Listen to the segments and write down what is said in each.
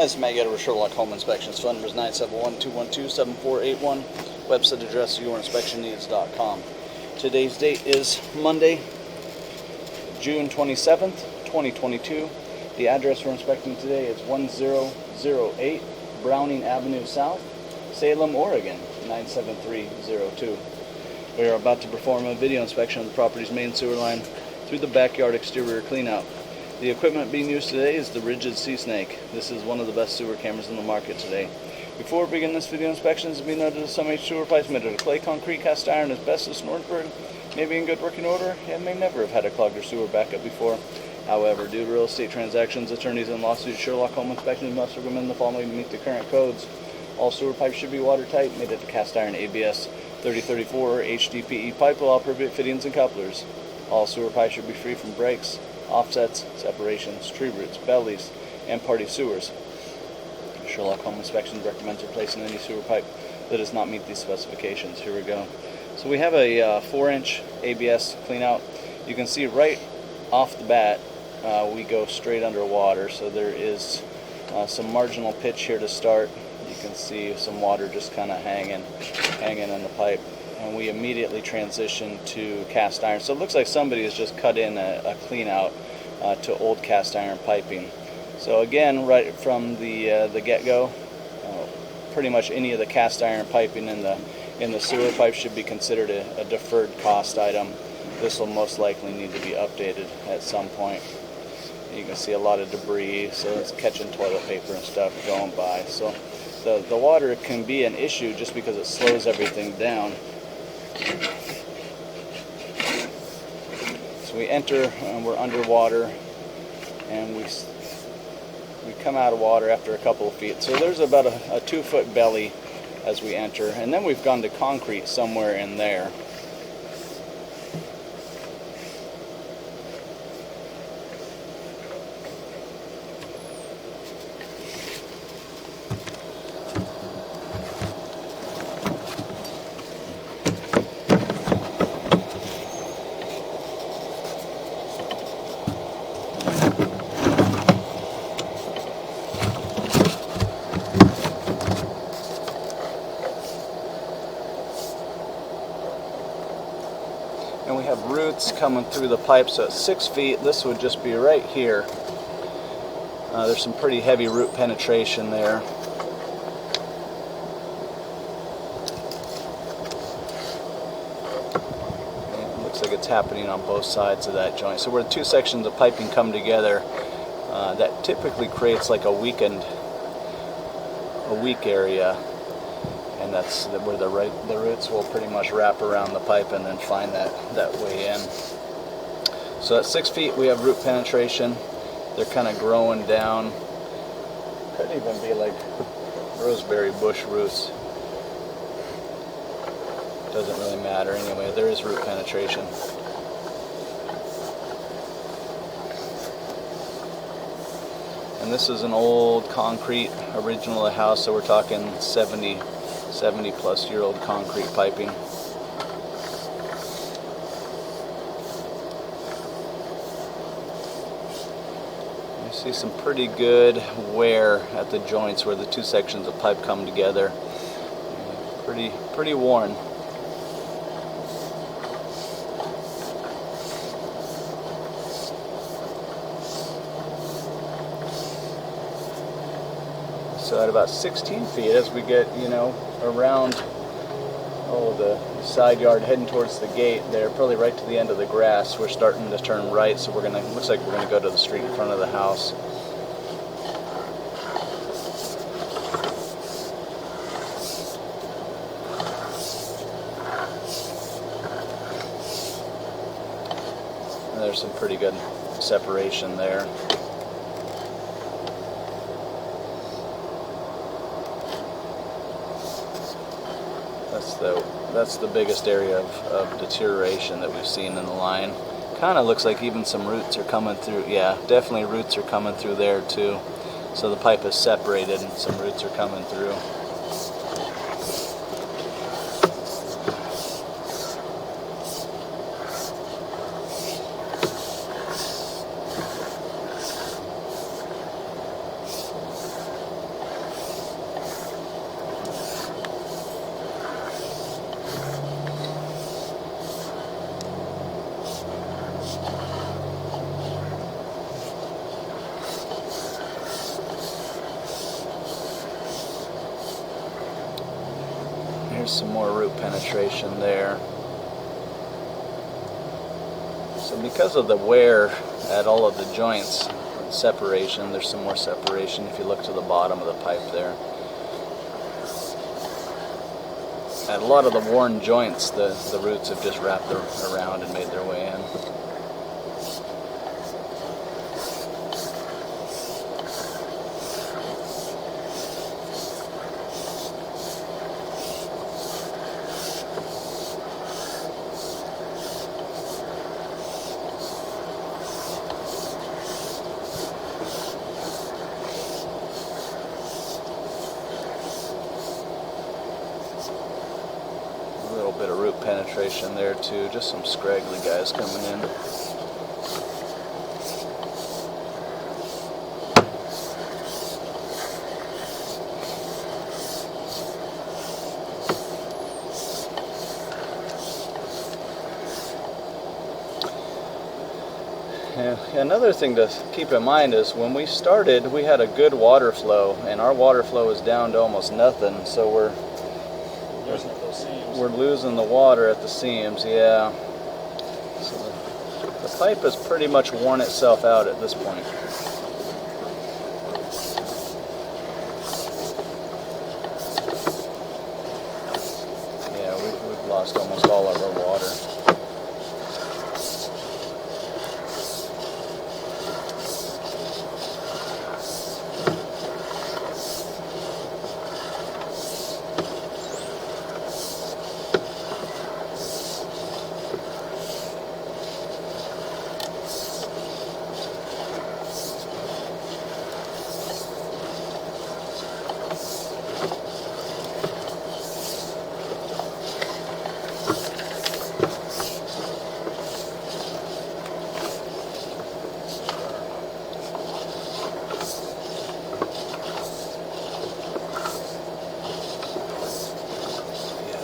This is Matt Getter with Sherlock Home Inspections. Phone number is 971-212-7481. Website address yourinspectionneeds.com. Today's date is Monday, June 27th, 2022. The address we're inspecting today is 1008 Browning Avenue South, Salem, Oregon, 97302. We are about to perform a video inspection of the property's main sewer line through the backyard exterior cleanout. The equipment being used today is the Rigid Sea Snake. This is one of the best sewer cameras in the market today. Before we begin this video inspection, it is to be noted that some H sewer pipes made out of clay, concrete, cast iron, asbestos, and Orangeburg may be in good working order and may never have had a clogged or sewer backup before. However, due to real estate transactions, attorneys, and lawsuits, Sherlock Home Inspections must recommend the following to meet the current codes. All sewer pipes should be watertight, made out of cast iron ABS 3034 or HDPE pipe with all appropriate fittings and couplers. All sewer pipes should be free from breaks, offsets, separations, tree roots, bellies, and party sewers. Sherlock Home Inspections recommends replacing any sewer pipe that does not meet these specifications. Here we go. So we have a 4-inch ABS cleanout. You can see right off the bat we go straight underwater, so there is some marginal pitch here to start. You can see some water just kind of hanging in the pipe. And we immediately transition to cast iron. So it looks like somebody has just cut in a clean out to old cast iron piping. So again, right from the get-go, pretty much any of the cast iron piping in the sewer pipe should be considered a deferred cost item. This will most likely need to be updated at some point. You can see a lot of debris, so it's catching toilet paper and stuff going by. So the water can be an issue just because it slows everything down. So we enter and we're underwater, and we come out of water after a couple of feet. So there's about a 2-foot belly as we enter, and then we've gone to concrete somewhere in there. And we have roots coming through the pipe, so at 6 feet, this would just be right here. There's some pretty heavy root penetration there. And it looks like it's happening on both sides of that joint. So where 2 sections of piping come together, that typically creates like a weak area. And that's where the roots will pretty much wrap around the pipe and then find that way in. So at 6 feet we have root penetration. They're kind of growing down. Could even be like roseberry bush roots. Doesn't really matter anyway. There is root penetration. And this is an old concrete original house, so we're talking 70 plus year old concrete piping. You see some pretty good wear at the joints where the 2 sections of pipe come together. Pretty worn. So at about 16 feet, as we get, around the side yard heading towards the gate there, probably right to the end of the grass, we're starting to turn right, so looks like we're gonna go to the street in front of the house. And there's some pretty good separation there. That's the biggest area of deterioration that we've seen in the line. Kind of looks like even some roots are coming through. Yeah, definitely roots are coming through there too. So the pipe is separated and some roots are coming through. Here's some more root penetration there. So because of the wear at all of the joints, separation, there's some more separation if you look to the bottom of the pipe there. At a lot of the worn joints, the roots have just wrapped around and made their way in. A little bit of root penetration there too, just some scraggly guys coming in. Yeah, another thing to keep in mind is when we started, we had a good water flow, and our water flow is down to almost nothing, so we're losing the water at the seams, yeah. So the pipe has pretty much worn itself out at this point. Yeah, we've lost almost all of our water.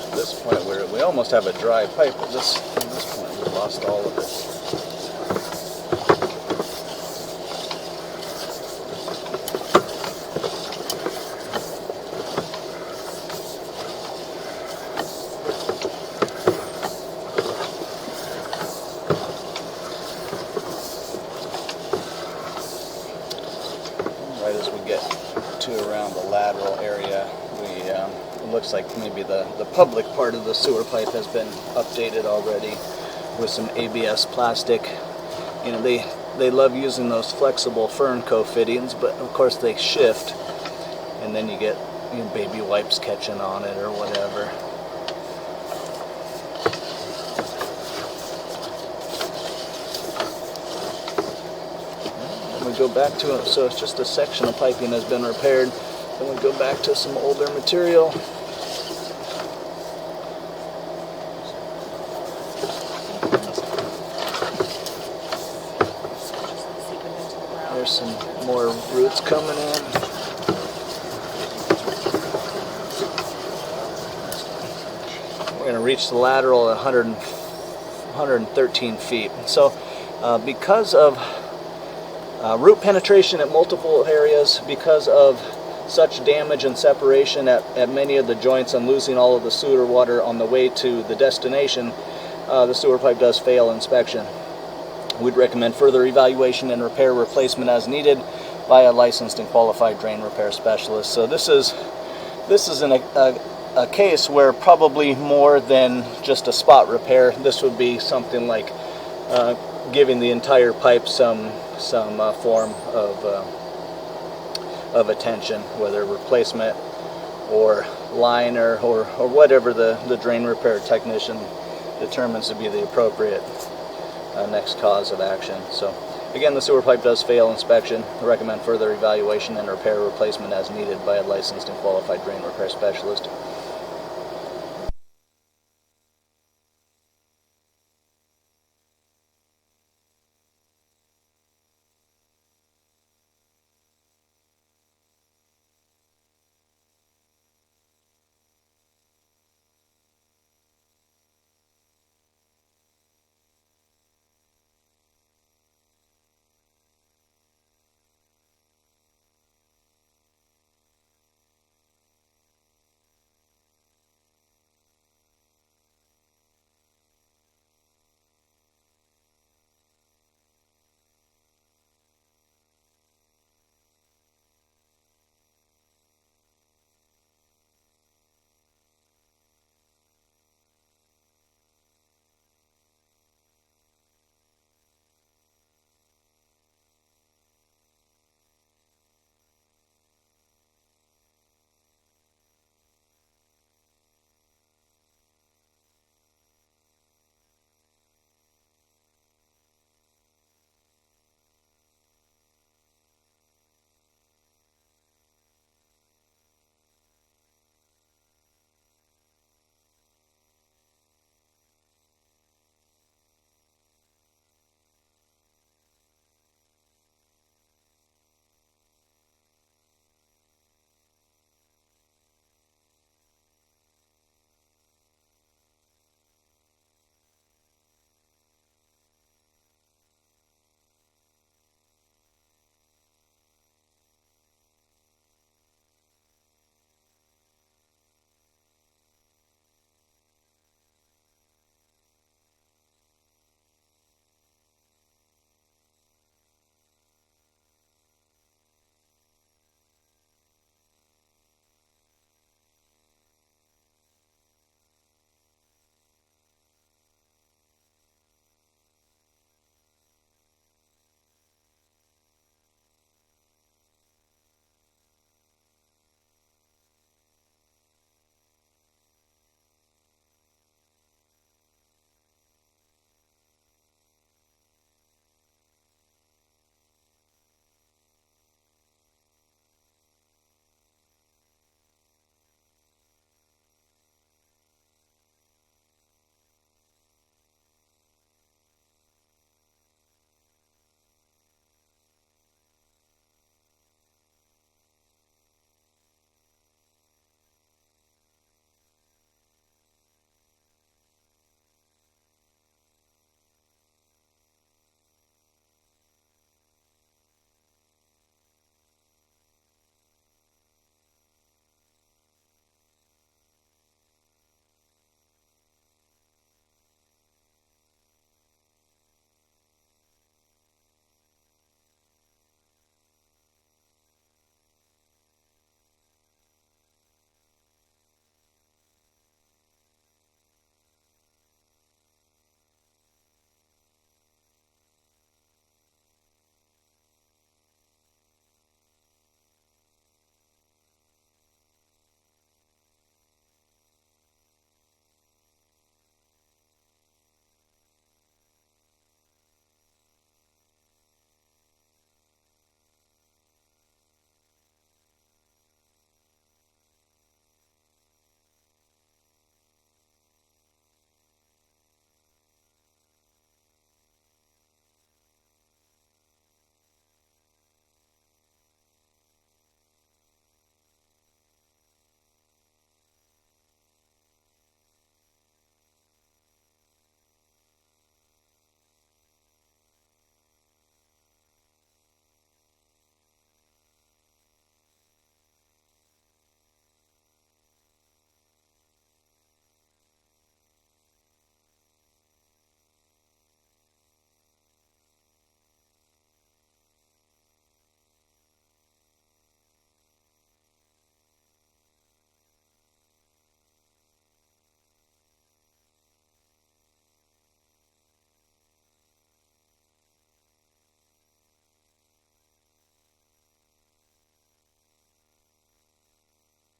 At this point, we almost have a dry pipe. At this point, we've lost all of it. Right as we get to around the lateral area, it looks like maybe the public part of the sewer pipe has been updated already with some ABS plastic. You know, they love using those flexible Fernco fittings, but of course they shift, and then you get baby wipes catching on it or whatever. Then we go back to it, so it's just a section of piping has been repaired. Then we go back to some older material. There's some more roots coming in. We're going to reach the lateral at 113 feet. So because of root penetration at multiple areas, because of such damage and separation at many of the joints and losing all of the sewer water on the way to the destination, the sewer pipe does fail inspection. We'd recommend further evaluation and repair replacement as needed by a licensed and qualified drain repair specialist. So this is a case where probably more than just a spot repair, this would be something like giving the entire pipe some form of attention, whether replacement or liner or whatever the drain repair technician determines to be the appropriate next cause of action. So again, the sewer pipe does fail inspection. I recommend further evaluation and repair replacement as needed by a licensed and qualified drain repair specialist.